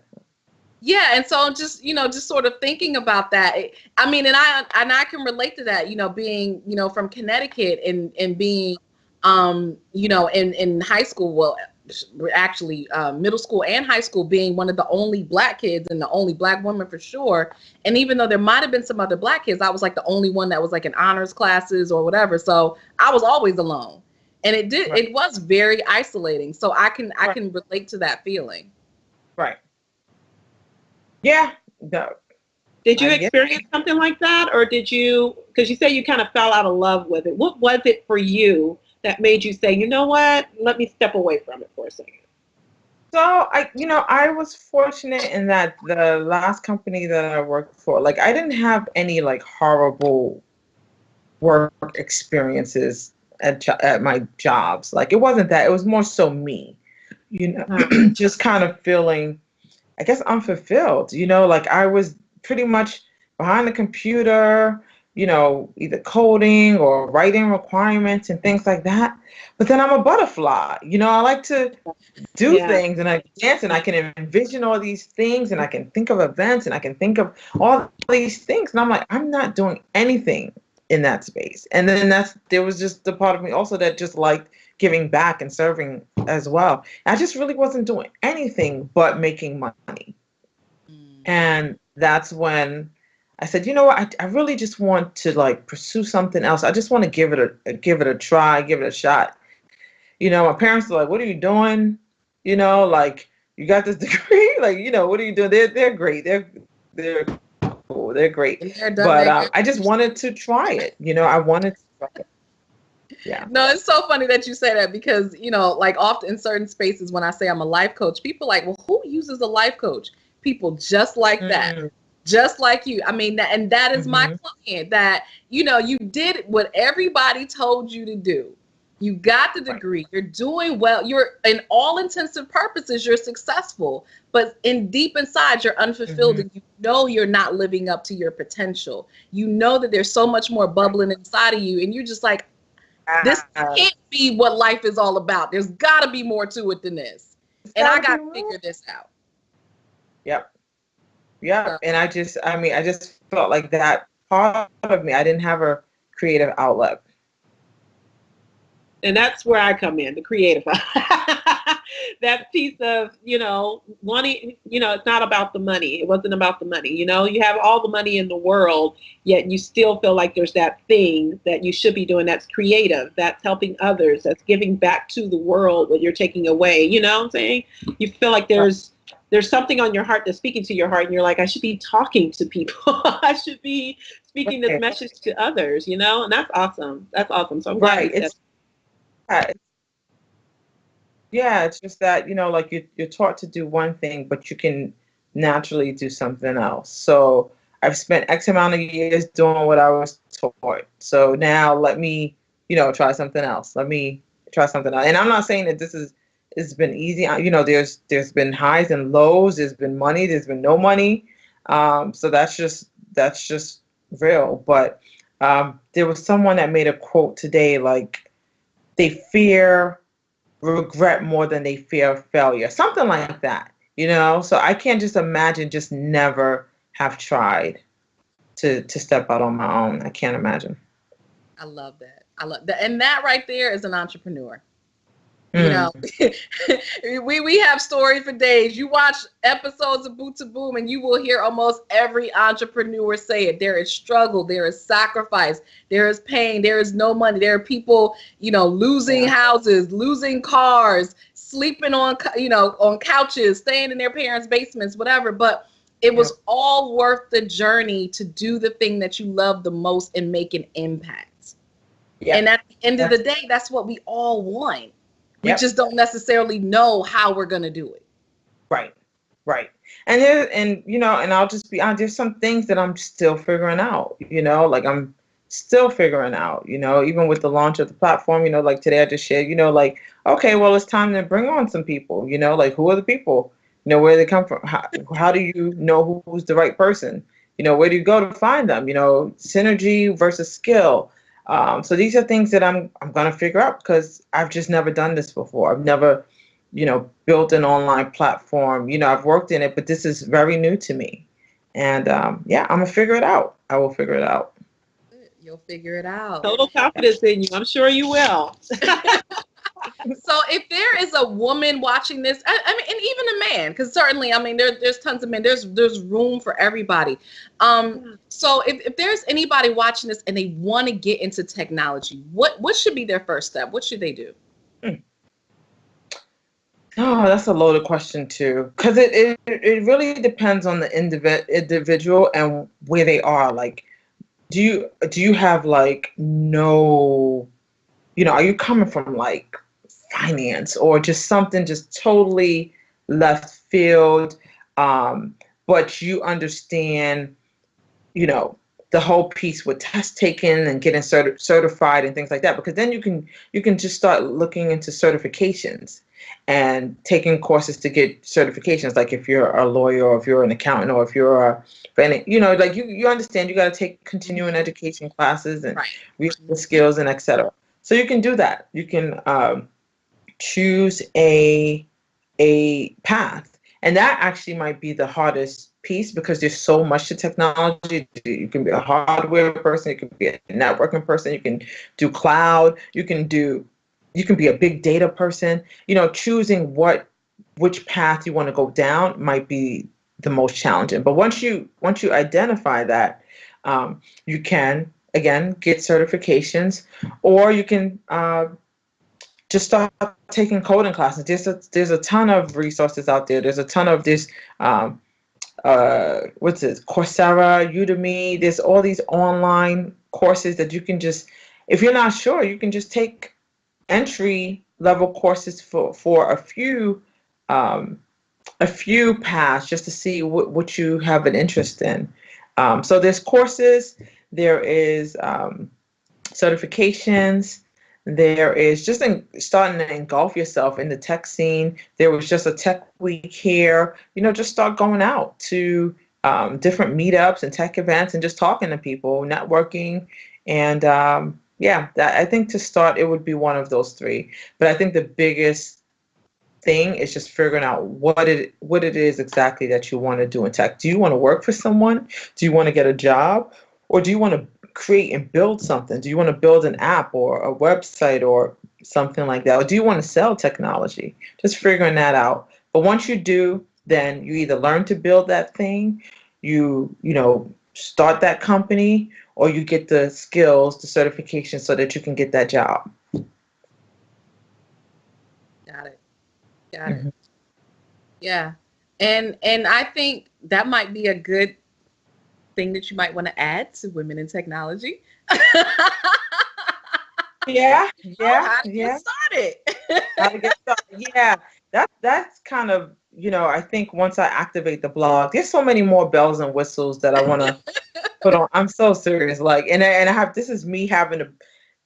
Yeah, and so just sort of thinking about that. I mean, and I can relate to that, you know, being, you know, from Connecticut and being, you know, in high school, well, actually middle school and high school, being one of the only black kids and the only black woman for sure. And even though there might have been some other black kids, I was like the only one that was like in honors classes or whatever. So I was always alone. And it was very isolating. So I can relate to that feeling.
Right. Yeah.
Did you experience something like that? Or did you, because you say you kind of fell out of love with it. What was it for you that made you say, you know what, let me step away from it for a second?
So I was fortunate in that the last company that I worked for, like I didn't have any like horrible work experiences at my jobs. Like it wasn't that. It was more so me, just kind of feeling, I guess, unfulfilled. Like I was pretty much behind the computer, either coding or writing requirements and things like that. But then I'm a butterfly. I like to do things, and I dance, and I can envision all these things, and I can think of events, and I can think of all these things. And I'm like, I'm not doing anything in that space. And then there was just the part of me also that just liked giving back and serving as well. I just really wasn't doing anything but making money. And that's when I said, you know what, I really just want to like pursue something else. I just want to give it a try, give it a shot. My parents are like, what are you doing? Like you got this degree, like, what are you doing? They're great. They're cool. They're great. But I just wanted to try it. I wanted to try it. Yeah.
No, it's so funny that you say that because, like often in certain spaces when I say I'm a life coach, people are like, well, who uses a life coach? People just like that. Just like you. I mean, that is my client that, you did what everybody told you to do. You got the degree. You're doing well. You're, in all intensive purposes, you're successful. But deep inside, you're unfulfilled, and you're not living up to your potential. You know that there's so much more bubbling inside of you, and you're just like, this can't be what life is all about. There's got to be more to it than this, and I got to figure this out.
Yep. Yeah, and I just felt like that part of me, I didn't have a creative outlet.
And that's where I come in, the creative. That piece of, wanting, it's not about the money. It wasn't about the money. You have all the money in the world, yet you still feel like there's that thing that you should be doing that's creative, that's helping others, that's giving back to the world what you're taking away. You know what I'm saying? You feel like there's something on your heart that's speaking to your heart, and you're like, I should be talking to people. I should be speaking this message to others, and that's awesome. That's awesome. So I'm glad.
Yeah, it's just that, like you're taught to do one thing, but you can naturally do something else. So I've spent X amount of years doing what I was taught. So now let me, try something else. Let me try something else. And I'm not saying that it's been easy. There's been highs and lows. There's been money. There's been no money. So that's just real. But there was someone that made a quote today, like, they fear regret more than they fear failure. Something like that, So I can't just imagine just never have tried to step out on my own. I can't imagine.
I love that. And that right there is an entrepreneur. We have stories for days. You watch episodes of Boot2boom and you will hear almost every entrepreneur say it. There is struggle, there is sacrifice, there is pain, there is no money. There are people, losing houses, losing cars, sleeping on couches, staying in their parents' basements, whatever. But it was all worth the journey to do the thing that you love the most and make an impact. And at the end of the day, that's what we all want. We just don't necessarily know how we're going to do it.
Right. And I'll just be honest, there's some things that I'm still figuring out, like I'm still figuring out, even with the launch of the platform, like today I just shared, like, okay, well, it's time to bring on some people, like, who are the people, where they come from? How do you know who's the right person? Where do you go to find them? Synergy versus skill. So these are things that I'm going to figure out because I've just never done this before. I've never, built an online platform. I've worked in it, but this is very new to me. And I'm going to figure it out. I will figure it out.
You'll figure it out.
Total confidence in you. I'm sure you will.
So if there is a woman watching this, I mean, and even a man, because certainly, I mean, there's tons of men. There's room for everybody. So if there's anybody watching this and they want to get into technology, what should be their first step? What should they do?
Oh, that's a loaded question too, because it really depends on the individual and where they are. Like, do you have like no are you coming from like finance or just something just totally left field, but you understand, the whole piece with test taking and getting certified and things like that, because then you can just start looking into certifications and taking courses to get certifications. Like if you're a lawyer or if you're an accountant or if you're like you understand you got to take continuing education classes and read the skills and etc. So you can do that. You can choose a path, and that actually might be the hardest piece because there's so much to technology. You can be a hardware person, you can be a networking person, you can do cloud, you can be a big data person. Choosing which path you want to go down might be the most challenging. But once you identify that, you can again get certifications, or you can just start taking coding classes. There's a ton of resources out there. There's a ton of this what's it, Coursera, Udemy. There's all these online courses that you can just, if you're not sure, you can just take entry level courses for a few paths just to see what you have an interest in. So there's courses, there is certifications. There is just starting to engulf yourself in the tech scene. There was just a tech week here. Just start going out to different meetups and tech events and just talking to people, networking. And I think to start, it would be one of those three. But I think the biggest thing is just figuring out what it is exactly that you want to do in tech. Do you want to work for someone? Do you want to get a job? Or do you want to create and build something? Do you want to build an app or a website or something like that? Or do you want to sell technology? Just figuring that out. But once you do, then you either learn to build that thing, you start that company, or you get the skills, the certification so that you can get that job.
Got it. Yeah. And I think that might be a good thing that you might want to add to Women in Technology.
Yeah.
How to get started.
How to get started. Yeah. That's kind of, I think once I activate the blog, there's so many more bells and whistles that I want to put on. I'm so serious. This is me having to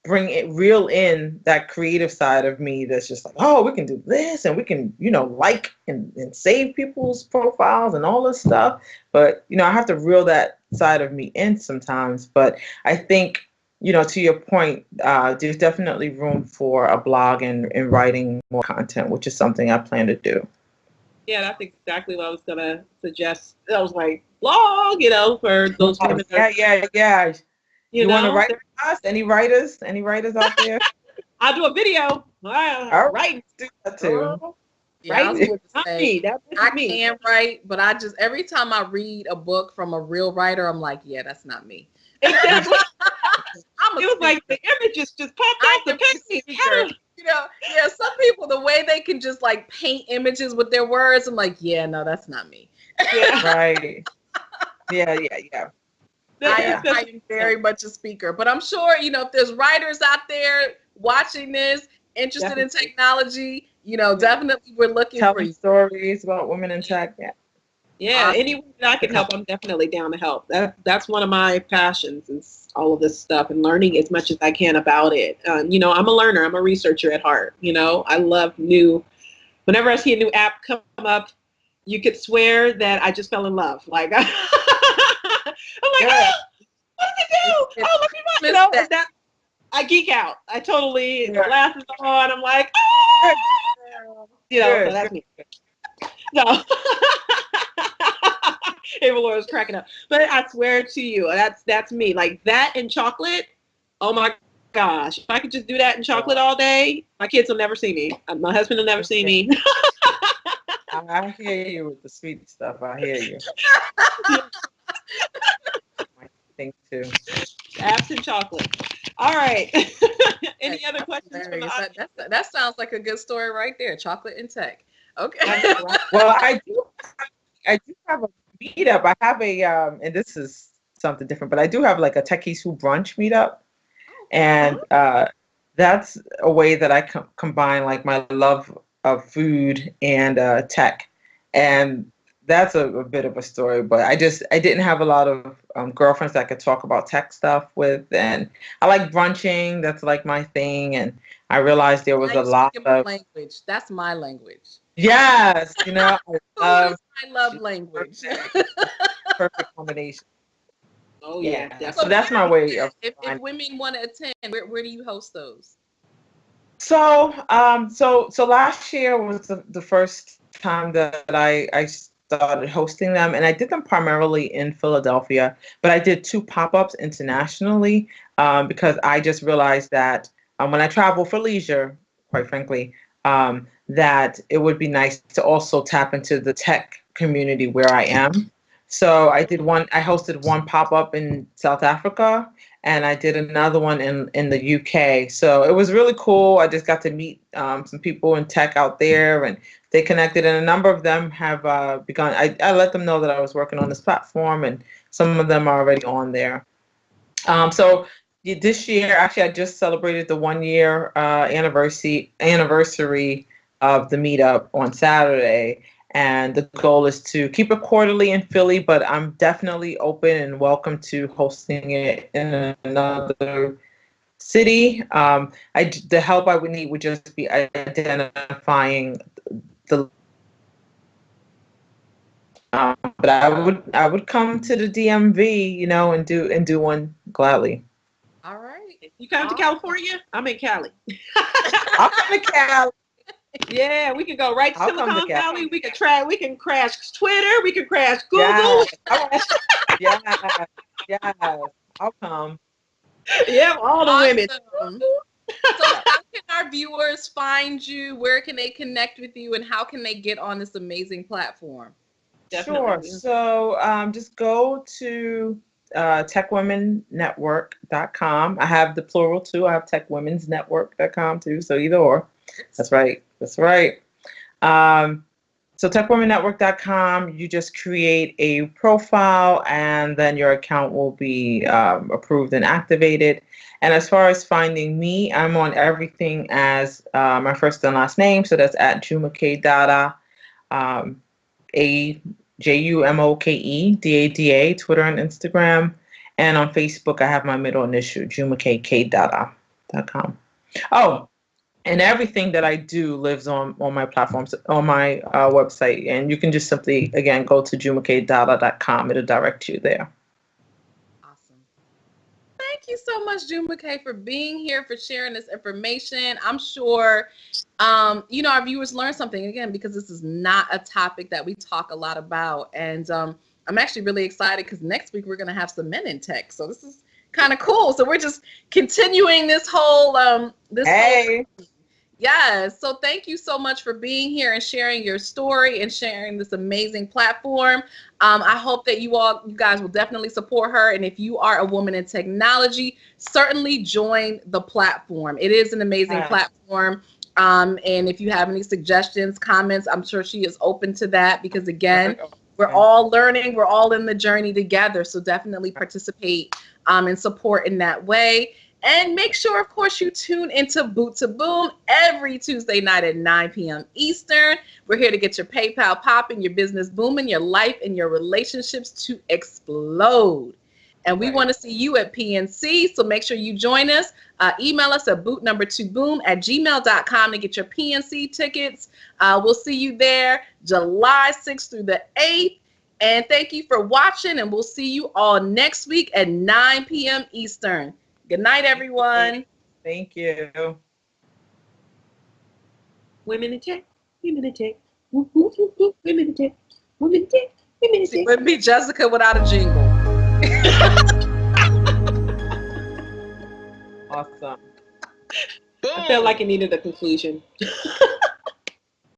reel in that creative side of me that's just like, oh, we can do this and we can, like and save people's profiles and all this stuff. But, I have to reel that side of me in sometimes. But I think, to your point, there's definitely room for a blog and writing more content, which is something I plan to do.
Yeah, that's exactly what I was going to suggest. I was like, blog, for those women.
Yeah. You want to write for us? Any writers out there?
I'll do a video.
Right. Do that too.
Yeah, I
me.
can write, but every time I read a book from a real writer, I'm like, yeah, that's not me.
Exactly. It was like the images just popped off the picture.
Some people, the way they can just like paint images with their words, I'm like, yeah, no, that's not me.
Yeah. Right. Yeah.
I am very much a speaker, but I'm sure, if there's writers out there watching this, interested in technology, definitely we're looking for you.
Stories about women in tech.
Yeah. Awesome. Any way that I can help, I'm definitely down to help. That's one of my passions, is all of this stuff and learning as much as I can about it. I'm a learner. I'm a researcher at heart. I love whenever I see a new app come up, you could swear that I just fell in love. Like, I'm like, oh, what did it do? Let me watch. I geek out. I totally laugh on. I'm like, oh! So that's me. No. Avalaura is cracking up. But I swear to you, that's me. Like that and chocolate. Oh my gosh. If I could just do that and chocolate all day, my kids will never see me. My husband will never see me.
I hear you with the sweet stuff. I hear you. I think too.
Apps and chocolate. All right. Any other questions from the audience?
That sounds like a good story right there. Chocolate and tech. Okay.
Well, I do have a meetup. I have and this is something different, but I do have like a Techies Who brunch meetup, and that's a way that I combine like my love of food and tech. And that's a bit of a story, but I didn't have a lot of girlfriends that I could talk about tech stuff with. And I like brunching. That's like my thing. And I realized there was a lot of
language. That's my language.
Yes, you know,
I love language.
Perfect combination.
Oh yeah, definitely.
So that's my way of.
If women want to attend, where do you host those?
So so last year was the first time that I started hosting them, and I did them primarily in Philadelphia, but I did 2 pop-ups internationally because I just realized that when I travel for leisure, quite frankly, that it would be nice to also tap into the tech community where I am. So I hosted one pop-up in South Africa, and I did another one in the UK. So it was really cool. I just got to meet some people in tech out there, and they connected, and a number of them have begun. I let them know that I was working on this platform, and some of them are already on there. So this year, actually, I just celebrated the 1-year anniversary of the meetup on Saturday. And the goal is to keep it quarterly in Philly, but I'm definitely open and welcome to hosting it in another city. The help I would need would just be identifying the. But I would come to the DMV, you know, and do one gladly.
All right.
You come to California? I'm in Cali.
I'll come to Cali.
Yeah, we can go right to Silicon Valley. We can crash Twitter. We can crash Google.
Yeah, I'll come.
Yeah, all the women.
So how can our viewers find you? Where can they connect with you? And how can they get on this amazing platform?
Sure. So just go to techwomennetwork.com. I have the plural too. I have techwomensnetwork.com too. So either or. That's right. So techwomennetwork.com, you just create a profile, and then your account will be approved and activated. And as far as finding me, I'm on everything as my first and last name. So that's at Jumoke Dada, AJUMOKE Twitter and Instagram. And on Facebook, I have my middle initial, JumokeKDada.com. Oh, and everything that I do lives on my platforms, on my website. And you can just simply, again, go to JumokeDada.com. It'll direct you there.
Awesome. Thank you so much, Jumoke, for being here, for sharing this information. I'm sure, our viewers learned something, again, because this is not a topic that we talk a lot about. And I'm actually really excited because next week we're going to have some men in tech. So this is kind of cool. So we're just continuing this whole Yes. So thank you so much for being here and sharing your story and sharing this amazing platform. I hope that you guys will definitely support her. And if you are a woman in technology, certainly join the platform. It is an amazing platform. And if you have any suggestions, comments, I'm sure she is open to that because, again, we're all learning. We're all in the journey together. So definitely participate and support in that way. And make sure, of course, you tune into Boot2boom every Tuesday night at 9 p.m. Eastern. We're here to get your PayPal popping, your business booming, your life and your relationships to explode. And we want to see you at PNC, so make sure you join us. Email us at boot2boom@gmail.com to get your PNC tickets. We'll see you there July 6th through the 8th. And thank you for watching, and we'll see you all next week at 9 p.m. Eastern. Good night, everyone.
Thank you.
Women in tech. Women in tech. Women in tech. Women in tech. Women in tech.
It wouldn't be Jessica without a jingle.
Awesome.
I felt like it needed a conclusion.